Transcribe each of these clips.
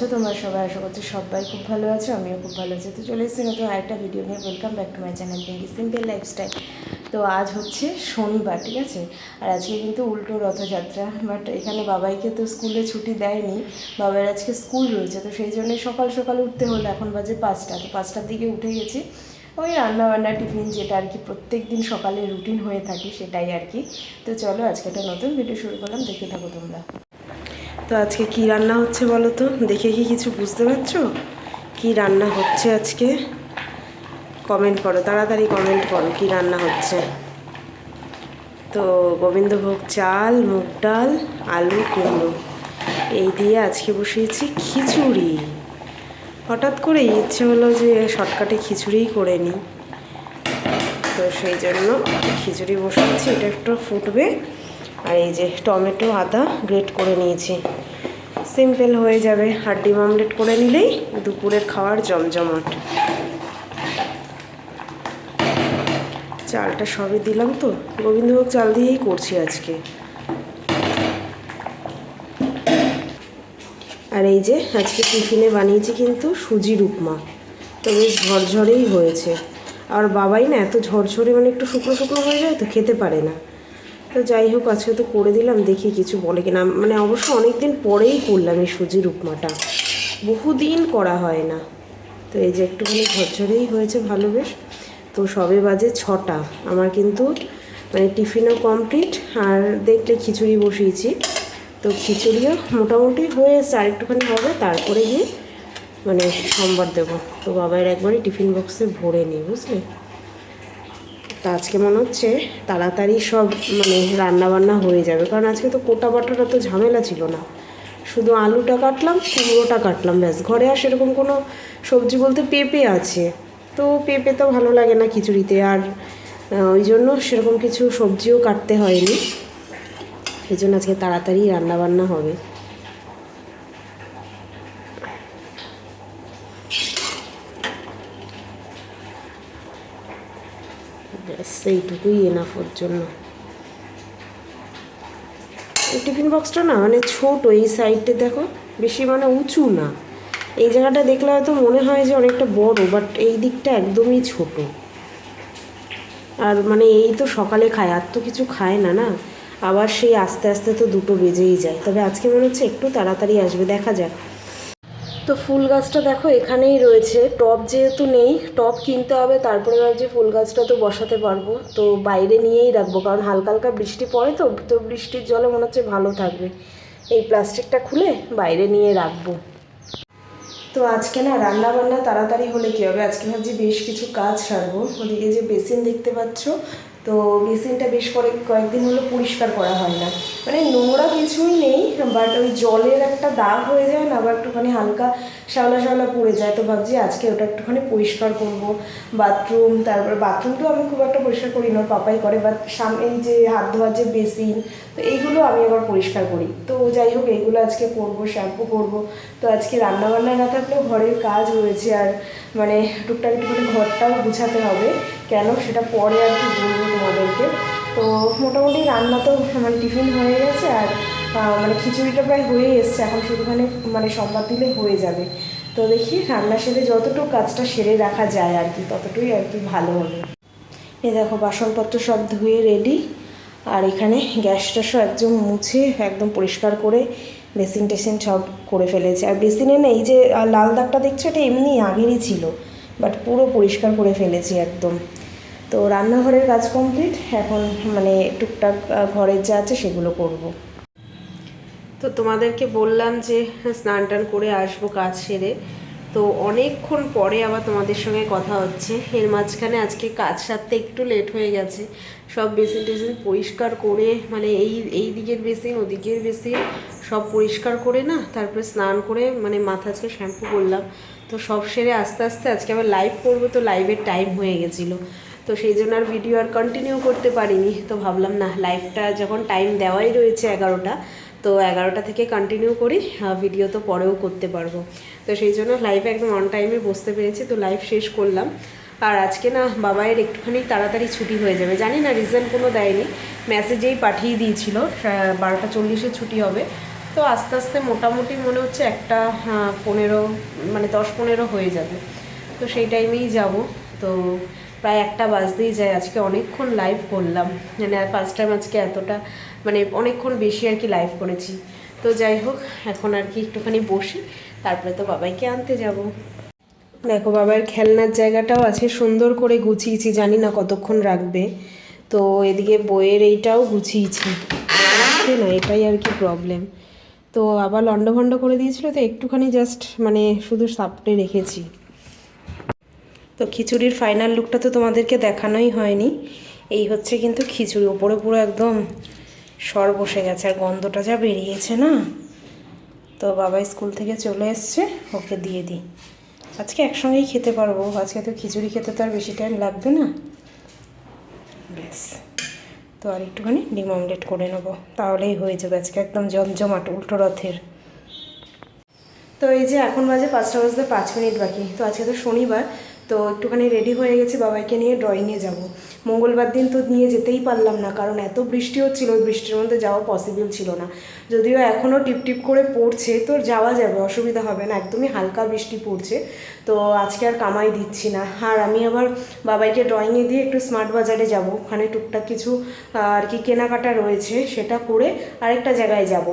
আছো তোমরা সবাই? আশা করছি সবাই খুব ভালো আছো, আমিও খুব ভালো আছি। তো চলে এসেছি নতুন আরেকটা ভিডিও নিয়ে। Welcome back to my channel Pinki simple lifestyle. তো আজ হচ্ছে শনিবার, ঠিক আছে? আর আজকে কিন্তু উল্টো রথযাত্রা। বাট এখানে বাবাইকে তো স্কুলে ছুটি দেয়নি, বাবার আজকে স্কুল রয়েছে, তো সেই জন্যই সকাল সকাল উঠতে হলো। এখন বাজে 5টা, তো 5টার দিকে উঠে গেছি। ওই রান্নাবান্না টিফিন যেটা আর কি প্রত্যেক দিন সকালে রুটিন হয়ে থাকে সেটাই আর কি। তো চলো আজকে একটা নতুন ভিডিও শুরু করলাম, দেখে থাকো তোমরা। তো আজকে কি রান্না হচ্ছে বলো তো? দেখে কি কিছু বুঝতে পারছো কি রান্না হচ্ছে আজকে? কমেন্ট করো, তাড়াতাড়ি কমেন্ট করো কি রান্না হচ্ছে। তো গোবিন্দভোগ চাল, মুগ ডাল, আলু, কুমড়ো এই দিয়ে আজকে বসিয়েছি খিচুড়ি। হঠাৎ করে ইচ্ছে হলো যে শর্টকাটে খিচুড়িই করে নিই, তো সেই জন্য খিচুড়ি বসিয়েছি। এটা একটু ফুটবে। আর এই যে টমেটো আদা গ্রেট করে নিয়েছি, সিম্পল হয়ে যাবে। আর ডিম অমলেট করে নিলেই দুপুরের খাওয়ার জমজমাট। চালটা সবই দিলাম, তো গোবিন্দভোগ চাল দিয়েই করছি আজকে। আর এই যে আজকে টিফিনে বানিয়েছি কিন্তু সুজির উপমা, তো বেশ ঝরঝরেই হয়েছে। আর বাবাই না এত ঝরঝরে মানে একটু শুকনো শুকনো হয়ে যায় তো খেতে পারে না। তো যাই হোক আজকে তো করে দিলাম, দেখি কিছু বলে কিনা। মানে অবশ্য অনেক দিন পরেই করলাম এই সুজির উপমাটা, বহুদিন করা হয় না। তো এই যে একটুখানি ঝরঝরেই হয়েছে ভালো বেশ। তো সবে বাজে 6টা, আমার কিন্তু মানে টিফিনও কমপ্লিট। আর দেখলে খিচুড়ি বসিয়েছি, তো খিচুড়িও মোটামুটি হয়ে এসছে, আর একটুখানি হবে, তারপরে গিয়ে মানে সোমবার দেবো। তো বাবার একবারই টিফিন বক্সে ভরে নিই, বুঝলে? তা আজকে মনে হচ্ছে তাড়াতাড়ি সব মানে রান্নাবান্না হয়ে যাবে, কারণ আজকে তো কোটা বাটাটা তো ঝামেলা ছিল না। শুধু আলুটা কাটলাম, কুমড়োটা কাটলাম, ব্যাস। ঘরে আর সেরকম কোনো সবজি বলতে পেঁপে আছে, তো পেঁপে তো ভালো লাগে না খিচুড়িতে। আর ওই জন্য সেরকম কিছু সবজিও কাটতে হয়নি, এই জন্য আজকে তাড়াতাড়ি রান্নাবান্না হবে। ব্যাস সেইটুকুই এনাফ ওর জন্য। এই টিফিন বক্সটা না মানে ছোটো, এই সাইডে দেখো বেশি মানে উঁচু না। এই জায়গাটা দেখলে হয়তো মনে হয় যে অনেকটা বড়, বাট এই দিকটা একদমই ছোট। আর মানে এই তো সকালে খায়, আর তো কিছু খায় না না। আবার সেই আস্তে আস্তে তো 2টো বেজেই যায়। তবে আজকে মনে হচ্ছে একটু তাড়াতাড়ি আসবে, দেখা যাক। তো ফুল গাছটা দেখো এখানেই রয়েছে, টব যেহেতু নেই, টব কিনতে হবে। তারপরে ভাবছি ফুল গাছটা তো বসাতে পারবো, তো বাইরে নিয়েই রাখবো, কারণ হালকা হালকা বৃষ্টি পড়ে, তো তো বৃষ্টির জলে মনে হচ্ছে ভালো থাকবে। এই প্লাস্টিকটা খুলে বাইরে নিয়ে রাখবো। তো আজকে না রান্না বান্না তাড়াতাড়ি হলে কী হবে, আজকে ভাবছি বেশ কিছু কাজ সারবো। ওদিকে যে বেসিন দেখতে পাচ্ছ, তো বেসিনটা বেশ কয়েকদিন হলো পরিষ্কার করা হয় না। মানে নোংরা কিছুই নেই, বাট ওই জলের একটা দাগ হয়ে যায় না, বা একটুখানি হালকা শ্যাওলা শ্যাওলা পড়ে যায়। তো ভাবছি আজকে ওটা একটুখানি পরিষ্কার করব। বাথরুম, তারপর বাথরুম তো আমি খুব একটা পরিষ্কার করি না, পাপাই করে, বাট সামনে এই যে হাত ধোয়ার যে বেসিন, তো এইগুলো আমি আবার পরিষ্কার করি। তো যাই হোক এইগুলো আজকে করবো, শ্যাম্পু করব। তো আজকে রান্নাবান্না না থাকলেও ঘরের কাজ রয়েছে, আর মানে টুকটাক একটুখানি ঘরটাও গুছাতে হবে। কেন সেটা পরে আর কি বলবো তোমাদেরকে। তো মোটামুটি রান্না তো মানে টিফিন হয়ে গেছে, আর মানে খিচুড়িটা প্রায় হয়েই এসছে। এখন শুধুখানি মানে সম্বাদ দিলে হয়ে যাবে। তো দেখি রান্না সেরে যতটুকু কাজটা সেরে রাখা যায় আর কি, ততটুকুই আর কি ভালো হবে। এই দেখো বাসনপত্র সব ধুয়ে রেডি। আর এখানে গ্যাসটা সব একদম মুছে একদম পরিষ্কার করে বেসিন টেসিন সব করে ফেলেছে। আর বেসিনে না এই যে লাল দাগটা দেখছো, এটা এমনি আগেরই ছিল, বাট পুরো পরিষ্কার করে ফেলেছি একদম। তো রান্নাঘরের কাজ কমপ্লিট, এখন মানে টুকটাক ঘরের যা আছে সেগুলো করব। তো তোমাদেরকে বললাম যে স্নান টান করে আসবো কাজ সেরে, তো অনেকক্ষণ পরে আবার তোমাদের সঙ্গে কথা হচ্ছে। এর মাঝখানে আজকে কাজ সারতে একটু লেট হয়ে গেছে। সব বেসিন টেসিন পরিষ্কার করে মানে এই দিকের বেসিন ওদিকের বেসিন সব পরিষ্কার করে না, তারপরে স্নান করে মানে মাথা আজকে শ্যাম্পু করলাম। তো সব সেরে আস্তে আস্তে আজকে আবার লাইভ করবো, তো লাইভের টাইম হয়ে গেছিলো। তো সেই জন্য আর ভিডিও আর কন্টিনিউ করতে পারিনি। তো ভাবলাম না, লাইভটা যখন টাইম দেওয়াই রয়েছে 11টা, তো 11টা থেকে কন্টিনিউ করি, ভিডিও তো পরেও করতে পারবো। তো সেই জন্য লাইভে একদম অন টাইমে বসতে পেরেছি, তো লাইভ শেষ করলাম। আর আজকে না বাবাইয়ের একটুখানি তাড়াতাড়ি ছুটি হয়ে যাবে, জানি না রিজন কোনো দেয়নি, মেসেজেই পাঠিয়ে দিয়েছিল 12টা 40-এ ছুটি হবে। তো আস্তে আস্তে মোটামুটি মনে হচ্ছে একটা 15 মানে 10-15 হয়ে যাবে। তো সেই টাইমেই যাব। তো প্রায় 1টা বাজতেই যায়। আজকে অনেকক্ষণ লাইভ করলাম, মানে ফার্স্ট টাইম আজকে এতটা মানে অনেকক্ষণ বেশি আর কি লাইভ করেছি। তো যাই হোক, এখন আর কি একটুখানি বসি, তারপরে তো বাবাইকে আনতে যাব। দেখো বাবার খেলনার জায়গাটাও আছে, সুন্দর করে গুছিয়েছি, জানি না কতক্ষণ রাখবে। তো এদিকে বইয়ের এইটাও গুছিয়েছি না, এটাই আর কি প্রবলেম। তো আবার লন্ডভন্ড করে দিয়েছিল, তো একটুখানি জাস্ট মানে শুধু সাপটে রেখেছি। তো খিচুড়ির ফাইনাল লুকটা তো তোমাদেরকে দেখানোই হয়নি। এই হচ্ছে কিন্তু খিচুড়ি, ওপরে পুরো একদম সর বসে গেছে, আর গন্ধটা যা বেরিয়েছে না। তো বাবা স্কুল থেকে চলে এসছে, ওকে দিয়ে দিই। আজকে একসঙ্গেই খেতে পারবো, আজকে তো খিচুড়ি খেতে তো আর বেশি টাইম লাগবে না। ব্যাস, তো আর একটুখানি ডিম অমলেট করে নেবো, তাহলেই হয়ে যাবে আজকে একদম জমজমাট উল্টো রথের। তো এই যে এখন বাজে 5টা বাজতে 5 মিনিট বাকি। তো আজকে তো শনিবার, তো একটুখানি রেডি হয়ে গেছি, বাবাইকে নিয়ে ড্রয়িংয়ে যাব। মঙ্গলবার দিন তো নিয়ে যেতেই পারলাম না, কারণ এত বৃষ্টি হচ্ছিল, ওই বৃষ্টির মধ্যে যাওয়া পসিবল ছিল না। যদিও এখনও টিপটিপ করে পড়ছে, তো যাওয়া যাবে, অসুবিধা হবে না, একদমই হালকা বৃষ্টি পড়ছে। তো আজকে আর কামাই দিচ্ছি না। আর আমি আবার বাবাইকে ড্রয়িংয়ে দিয়ে একটু স্মার্ট বাজারে যাব, ওখানে টুকটাক কিছু আর কি কেনাকাটা রয়েছে, সেটা করে আরেকটা জায়গায় যাব।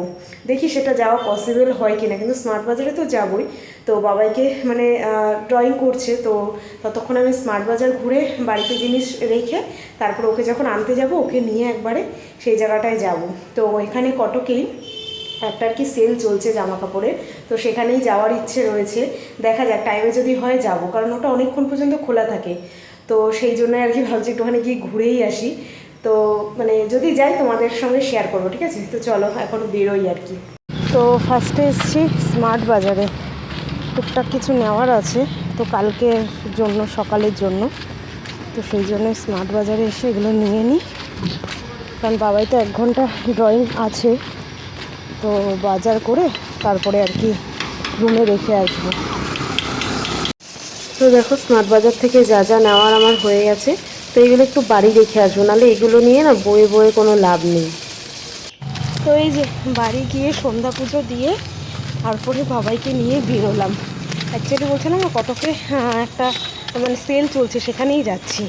দেখি সেটা যাওয়া পসিবল হয় কিনা, কিন্তু স্মার্ট বাজারে তো যাবই। তো বাবাইকে মানে ড্রয়িং করছে, তো ততক্ষণ আমি স্মার্ট বাজার ঘুরে বাড়িতে জিনিস রেখে তারপর ওকে যখন আনতে যাব, ওকে নিয়ে একবারে সেই জায়গাটায় যাব। তো এখানে কটকেই একটা আর কি সেল চলছে জামা কাপড়ের, তো সেখানেই যাওয়ার ইচ্ছে রয়েছে। দেখা যাক, টাইমে যদি হয় যাব, কারণ ওটা অনেকক্ষণ পর্যন্ত খোলা থাকে। তো সেই জন্য আর কি ভাবছি একটুখানি গিয়ে ঘুরেই আসি। তো মানে যদি যাই তোমাদের সঙ্গে শেয়ার করবো, ঠিক আছে? তো চলো এখন বেরোই আর কি। তো ফার্স্টে এসেছি স্মার্ট বাজারে, টুকটাক কিছু নেওয়ার আছে তো কালকের জন্য, সকালের জন্য। তো সেই জন্য স্মার্ট বাজারে এসে এগুলো নিয়ে নিই, কারণ বাবাই তো 1 ঘন্টা ড্রয়িং আছে। তো বাজার করে তারপরে আর কি রুমে রেখে আসবো। তো দেখো স্মার্ট বাজার থেকে যা যা নেওয়ার আমার হয়ে গেছে, তো এগুলো একটু বাড়ি রেখে আসবো, নাহলে এগুলো নিয়ে না বয়ে বয়ে কোনো লাভ নেই। তো এই যে বাড়ি গিয়ে সন্ধ্যা পুজো দিয়ে তারপরে বাবাইকে নিয়ে বেরোলাম। অ্যাকচুয়ালি বলছিলাম না কটকে একটা মানে সেল চলছে, সেখানেই যাচ্ছি।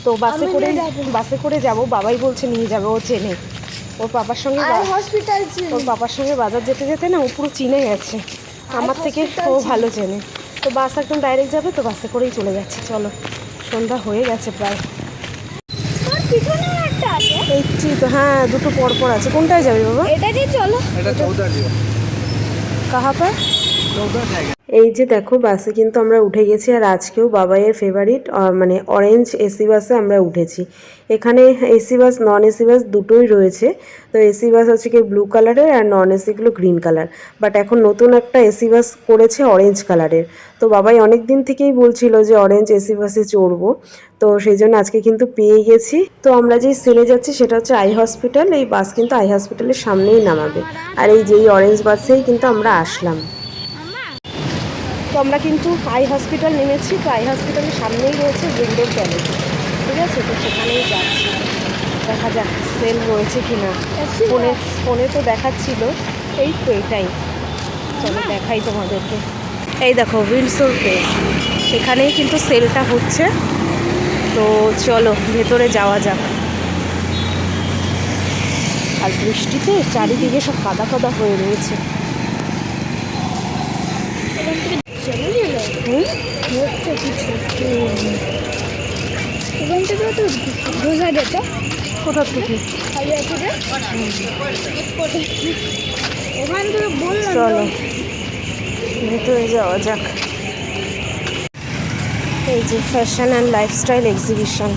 তো বাসে করে যাব, বাবাই বলছে নিয়ে যাবে, ও চেনে, ওর পাপার সঙ্গে ওর পাপার সঙ্গে বাজার যেতে যেতে না ও পুরো চিনে গেছে, আমার থেকে ও ভালো চেনে। তো বাস একদম ডাইরেক্ট যাবে, তো বাসে করেই চলে যাচ্ছি। চলো, সন্ধ্যা হয়ে গেছে প্রায়। দেখছি তো, হ্যাঁ দুটো পর পর আছে। কোনটায় যাবে বাবা? এটা দিয়ে চলো, এটা 14 দিও। কাহা পর? এই যে দেখো বাসে কিন্তু আমরা উঠে গেছি, আর আজকেও বাবাইয়ের ফেভারিট মানে অরেঞ্জ এসি বাসে আমরা উঠেছি। এখানে AC bus non AC bus দুটোই রয়েছে। তো এসি বাস হচ্ছে কি ব্লু কালারের, আর নন এসিগুলো গ্রিন কালার। বাট এখন নতুন একটা এসি বাস করেছে অরেঞ্জ কালারের। তো বাবাই অনেক দিন থেকেই বলছিল যে অরেঞ্জ এসি বাসে চড়বো, তো সেই জন্য আজকে কিন্তু পেয়ে গেছি। তো আমরা যেই সেলে যাচ্ছি সেটা হচ্ছে আই হসপিটাল। এই বাস কিন্তু আই হসপিটালের সামনেই নামাবে, আর এই যেই অরেঞ্জ বাসেই কিন্তু আমরা আসলাম। তো আমরা কিন্তু আই হসপিটাল নেমেছি, তো আই হসপিটালের সামনেই রয়েছে উইন্ডোর প্যালেস, ঠিক আছে? তো সেখানেই যাচ্ছি, দেখা যাক সেল রয়েছে কি না। ফোনে তো দেখাচ্ছিল, এই তো এটাই। চলো দেখাই তোমাদেরকে। এই দেখো উইন্ডসর প্লেস, এখানেই কিন্তু সেলটা হচ্ছে। তো চলো ভেতরে যাওয়া যাক। আর বৃষ্টিতে চারিদিকে সব কাদা কাদা হয়ে রয়েছে। কোথা থেকে? চলো ভেতরে যাওয়া যাক। এই যে ফ্যাশন অ্যান্ড লাইফস্টাইল এক্সিবিশন।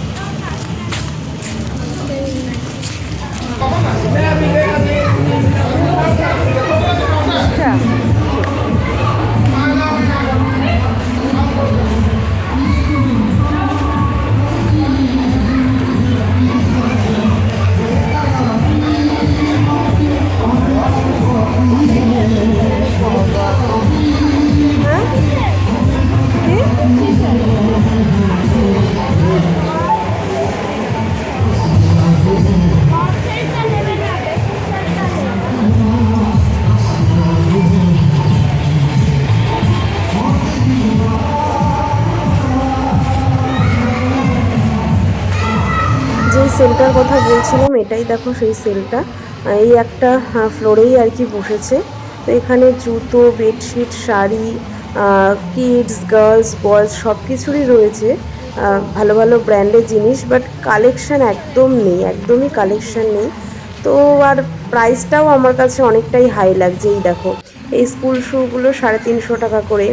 সেলটার কথা বলছিলাম, এটাই দেখো সেই সেলটা। এই একটা ফ্লোরেই আর কি বসেছে। তো এখানে জুতো, bedsheet, sari, kids, girls, boys সব কিছুরই রয়েছে। ভালো ভালো ব্র্যান্ডের জিনিস, বাট কালেকশান একদম নেই, একদমই কালেকশান নেই। তো আর প্রাইসটাও আমার কাছে অনেকটাই হাই লাগছে। এই দেখো, এই স্কুল শ্যুগুলো 350 টাকা করে,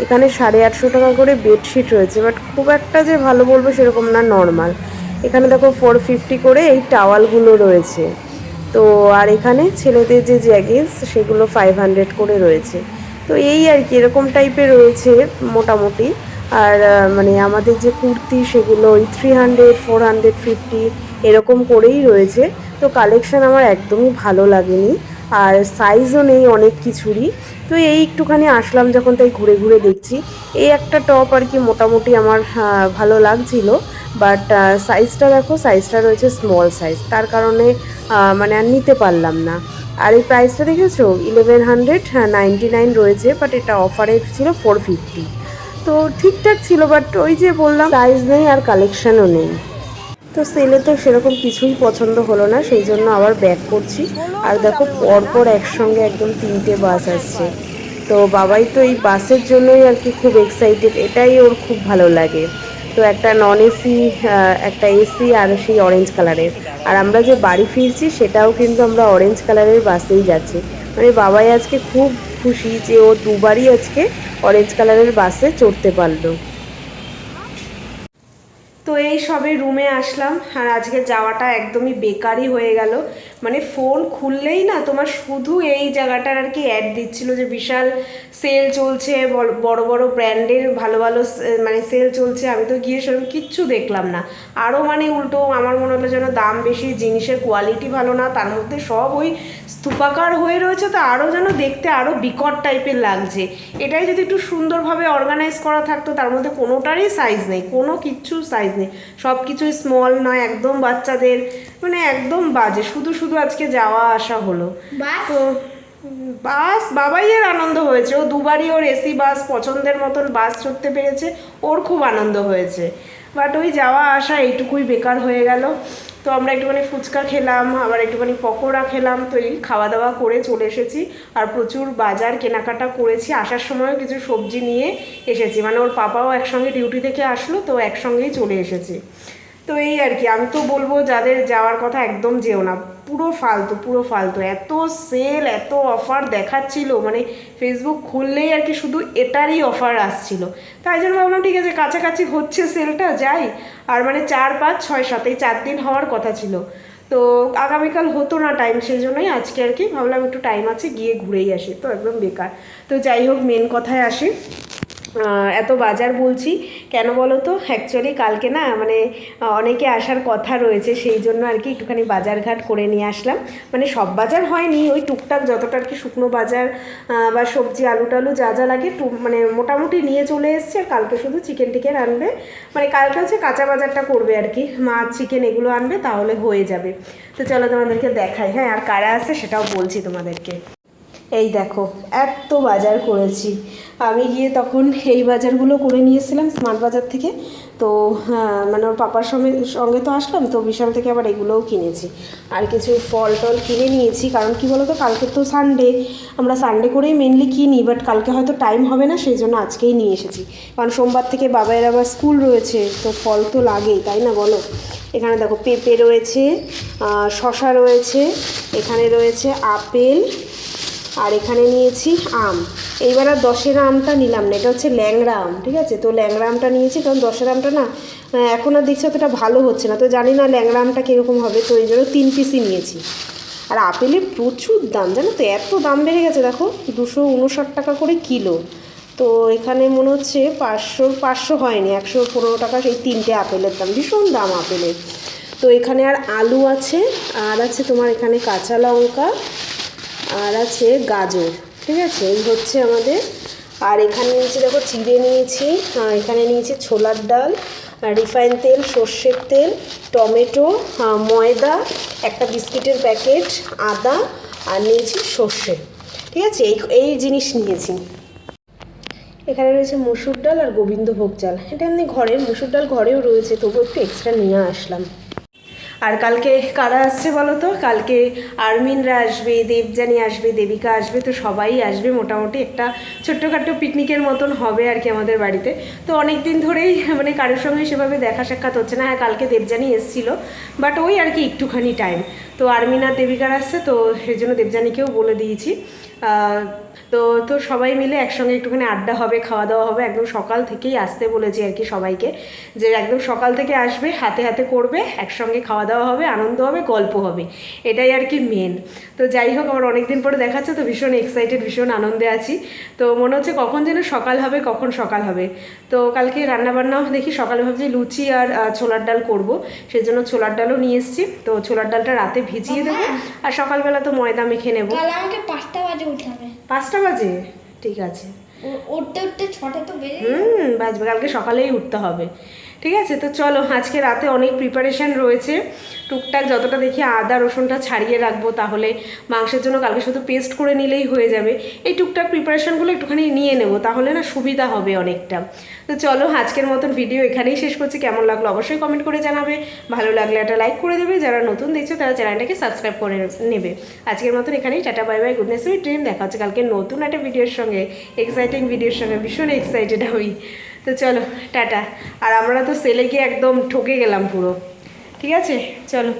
এখানে 850 টাকা করে বেডশিট রয়েছে, বাট খুব একটা যে ভালো বলবো সেরকম না, নর্মাল। এখানে দেখো 450 করে এই টাওয়ালগুলো রয়েছে। তো আর এখানে ছেলেদের যে জ্যাগিংস সেগুলো 500 করে রয়েছে। তো এই আর কি এরকম টাইপের রয়েছে মোটামুটি। আর মানে আমাদের যে কুর্তি সেগুলো ওই 300, 450 এরকম করেই রয়েছে। তো কালেকশান আমার একদমই ভালো লাগেনি, আর সাইজও নেই অনেক কিছুরই। তো এই একটুখানি আসলাম যখন, তাই ঘুরে ঘুরে দেখছি। এই একটা টপ আর কি মোটামুটি আমার ভালো লাগছিল, বাট সাইজটা দেখো, সাইজটা রয়েছে স্মল সাইজ, তার কারণে মানে আর নিতে পারলাম না। আর এই প্রাইসটা দেখেছো 1199 রয়েছে, বাট এটা অফারে ছিল 450। তো ঠিকঠাক ছিল, বাট ওই যে বললাম সাইজ নেই আর কালেকশানও নেই। তো সেলে তো সেরকম কিছুই পছন্দ হলো না, সেই জন্য আবার ব্যাক করছি। আর দেখো পরপর একসঙ্গে একদম 3টে বাস আসছে। তো বাবাই তো এই বাসের জন্যই আর কি খুব এক্সাইটেড, এটাই ওর খুব ভালো লাগে। তো একটা নন এসি, একটা এসি, আর সেই অরেঞ্জ কালারের। আর আমরা যে বাড়ি ফিরছি সেটাও কিন্তু আমরা অরেঞ্জ কালারের বাসেই যাচ্ছি। মানে বাবাই আজকে খুব খুশি যে ও দুবারই আজকে অরেঞ্জ কালারের বাসে চড়তে পারলো। তো এই সবে রুমে আসলাম, আর আজকে যাওয়াটা একদমই বেকারই হয়ে গেল। মানে ফোন খুললেই না তোমার শুধু এই জায়গাটার আর কি অ্যাড দিচ্ছিল যে বিশাল সেল চলছে, বড় বড় ব্র্যান্ডের ভালো ভালো মানে সেল চলছে। আমি তো গিয়ে সেরকম কিচ্ছু দেখলাম না। আরও মানে উল্টো আমার মনে হলো যেন দাম বেশি, জিনিসের কোয়ালিটি ভালো না, তার মধ্যে সব ওই স্তূপাকার হয়ে রয়েছে, তো আরও যেন দেখতে আরও বিকট টাইপের লাগছে। এটাই যদি একটু সুন্দরভাবে অর্গানাইজ করা থাকতো, তার মধ্যে কোনোটারই সাইজ নেই, কোনো কিচ্ছু সাইজ নেই, সব কিছুই স্মল নয়, একদম বাচ্চাদের, মানে একদম বাজে। শুধু শুধু আজকে যাওয়া আসা হলো। তো বাস বাবাইয়ের আনন্দ হয়েছে, ও দুবারই ওর এসি বাস পছন্দের মতন বাস চড়তে পেরেছে, ওর খুব আনন্দ হয়েছে। বাট ওই যাওয়া আসা এইটুকুই বেকার হয়ে গেল। তো আমরা একটুখানি ফুচকা খেলাম, আবার একটুখানি পকোড়া খেলাম, তো এই খাওয়া দাওয়া করে চলে এসেছি। আর প্রচুর বাজার কেনাকাটা করেছি, আসার সময়ও কিছু সবজি নিয়ে এসেছি, মানে ওর পাপাও একসঙ্গে ডিউটি থেকে আসলো, তো একসঙ্গেই চলে এসেছি। তো এই আর কি, আমি তো বলবো যাদের যাওয়ার কথা একদম যেও না, পুরো ফালতু, পুরো ফালতু। এত সেল, এত অফার দেখাচ্ছিল, মানে ফেসবুক খুললেই আর কি শুধু এটারই অফার আসছিল। তাই জন্য ভাবলাম ঠিক আছে, কাছাকাছি হচ্ছে সেলটা, যাই। আর মানে 4, 5, 6, 7 এই 4 দিন হওয়ার কথা ছিল। তো আগামীকাল হতো না টাইম, সেই জন্যই আজকে আর কি ভাবলাম একটু টাইম আছে, গিয়ে ঘুরেই আসি। তো একদম বেকার। তো যাই হোক, মেন কথায় আসি। এত বাজার বলছি কেন বলো তো, অ্যাকচুয়ালি কালকে না মানে অনেকে আসার কথা রয়েছে, সেই জন্য আর কি একটুখানি বাজারঘাট করে নিয়ে আসলাম। মানে সব বাজার হয়নি, ওই টুকটাক যতটা আর কি শুকনো বাজার বা সবজি, আলু টালু যা যা লাগে মানে মোটামুটি নিয়ে চলে এসছে। আর কালকে শুধু চিকেন টিকেন আনবে, মানে কালকে হচ্ছে কাঁচা বাজারটা করবে আর কি, মাছ চিকেন এগুলো আনবে, তাহলে হয়ে যাবে। তো চলো তোমাদেরকে দেখাই, হ্যাঁ, আর কারা আছে সেটাও বলছি তোমাদেরকে। এই দেখো, এত বাজার করেছি আমি গিয়ে, তখন এই বাজারগুলো করে নিয়েছিলাম স্মার্ট বাজার থেকে। তো মানে ওর পাপার সঙ্গে সঙ্গে তো আসলাম, তো বিশাল থেকে আবার এগুলোও কিনেছি। আর কিছু ফল টল কিনে নিয়েছি, কারণ কি বলো তো, কালকে তো সানডে, আমরা সানডে করেই মেনলি কিনি, বাট কালকে হয়তো টাইম হবে না, সেই জন্য আজকেই নিয়ে এসেছি। কারণ সোমবার থেকে বাবাইয়ের আবার স্কুল রয়েছে, তো ফল তো লাগেই, তাই না বলো। এখানে দেখো পেঁপে রয়েছে, শশা রয়েছে, এখানে রয়েছে আপেল, আর এখানে নিয়েছি আম। এইবার আর 10-এর আমটা নিলাম না, এটা হচ্ছে ল্যাংড়া আম, ঠিক আছে। তো ল্যাংড়া আমটা নিয়েছি, কারণ 10-এর আমটা না এখন আর দেখছি অতটা ভালো হচ্ছে না, তো জানি না ল্যাংড়া আমটা কীরকম হবে, তো এই জন্য 3 পিসই নিয়েছি। আর আপেলের প্রচুর দাম, জানো তো, এত দাম বেড়ে গেছে, দেখো 259 টাকা করে কিলো। তো এখানে মনে হচ্ছে 500 হয়নি, 115 টাকা সেই 3টে আপেলের দাম, ভীষণ দাম আপেলের। তো এখানে আর আলু আছে, আর আছে তোমার এখানে কাঁচা লঙ্কা, আর আছে গাজর, ঠিক আছে, এই হচ্ছে আমাদের। আর এখানে নিয়েছি দেখো চিড়ে নিয়েছি, এখানে নিয়েছি ছোলার ডাল, রিফাইন তেল, সর্ষের তেল, টমেটো, ময়দা, একটা বিস্কিটের প্যাকেট, আদা, আর নিয়েছি সর্ষে, ঠিক আছে, এই জিনিস নিয়েছি। এখানে রয়েছে মসুর ডাল আর গোবিন্দভোগ চাল, এটা এমনি ঘরের, মসুর ডাল ঘরেও রয়েছে, তবু একটু এক্সট্রা নিয়ে আসলাম। আর কালকে কারা আসছে বলো তো? কালকে আরমিনরা আসবে, দেবযানী আসবে, দেবিকা আসবে, তো সবাই আসবে। মোটামুটি একটা ছোট্টখাট্টো পিকনিকের মতন হবে আর কি আমাদের বাড়িতে। তো অনেক দিন ধরেই মানে কারোর সঙ্গে সেভাবে দেখা সাক্ষাৎ হচ্ছে না। হ্যাঁ, কালকে দেবযানী এসেছিলো, বাট ওই আর কি একটুখানি টাইম। তো আরমিন আর দেবিকার আসছে, তো সেই জন্য দেবযানীকেও বলে দিয়েছি। তো তো সবাই মিলে একসঙ্গে একটুখানি আড্ডা হবে, খাওয়া দাওয়া হবে। একদম সকাল থেকেই আসতে বলেছি আর কি সবাইকে, যে একদম সকাল থেকে আসবে, হাতে হাতে করবে, একসঙ্গে খাওয়া দাওয়া হবে, আনন্দ হবে, গল্প হবে, এটাই আর কি মেন। তো যাই হোক, আমার অনেক দিন পরে দেখাচ্ছে, তো ভীষণ এক্সাইটেড, ভীষণ আনন্দে আছি। তো মনে হচ্ছে কখন যেন সকাল হবে, কখন সকাল হবে। তো কালকে রান্নাবান্নাও দেখি, সকালে ভাবছি লুচি আর ছোলার ডাল করব, সেই জন্য ছোলার ডালও নিয়ে এসেছি। তো ছোলার ডালটা রাতে ভিজিয়ে দেবো, আর সকালবেলা তো ময়দা মেখে নেবো। আমাকে 5টা বাজে উঠতে হবে। 5টা বাজে? ঠিক আছে। উঠতে উঠতে 6টা তো বেজে বাজবে, কালকে সকালেই উঠতে হবে। ঠিক আছে, তো চলো, আজকে রাতে অনেক প্রিপারেশান রয়েছে। টুকটাক যতটা দেখি আদা রসুনটা ছাড়িয়ে রাখবো, তাহলে মাংসের জন্য কালকে শুধু পেস্ট করে নিলেই হয়ে যাবে। এই টুকটাক প্রিপারেশানগুলো একটুখানি নিয়ে নেব, তাহলে না সুবিধা হবে অনেকটা। তো চলো, আজকের মতন ভিডিও এখানেই শেষ করছি। কেমন লাগলো অবশ্যই কমেন্ট করে জানাবে, ভালো লাগলে একটা লাইক করে দেবে, যারা নতুন দেখছো তারা চ্যানেলটাকে সাবস্ক্রাইব করে নেবে। আজকের মতন এখানেই tata, bye bye, goodness, sweet dream. দেখা হচ্ছে কালকে নতুন একটা ভিডিওর সঙ্গে, এক্সাইটিং ভিডিওর সঙ্গে। ভীষণ এক্সাইটেড আমি। তো চলো, টাটা। আর আমরা তো সেলে গিয়ে একদম ঠকে গেলাম পুরো। ঠিক আছে, চলো।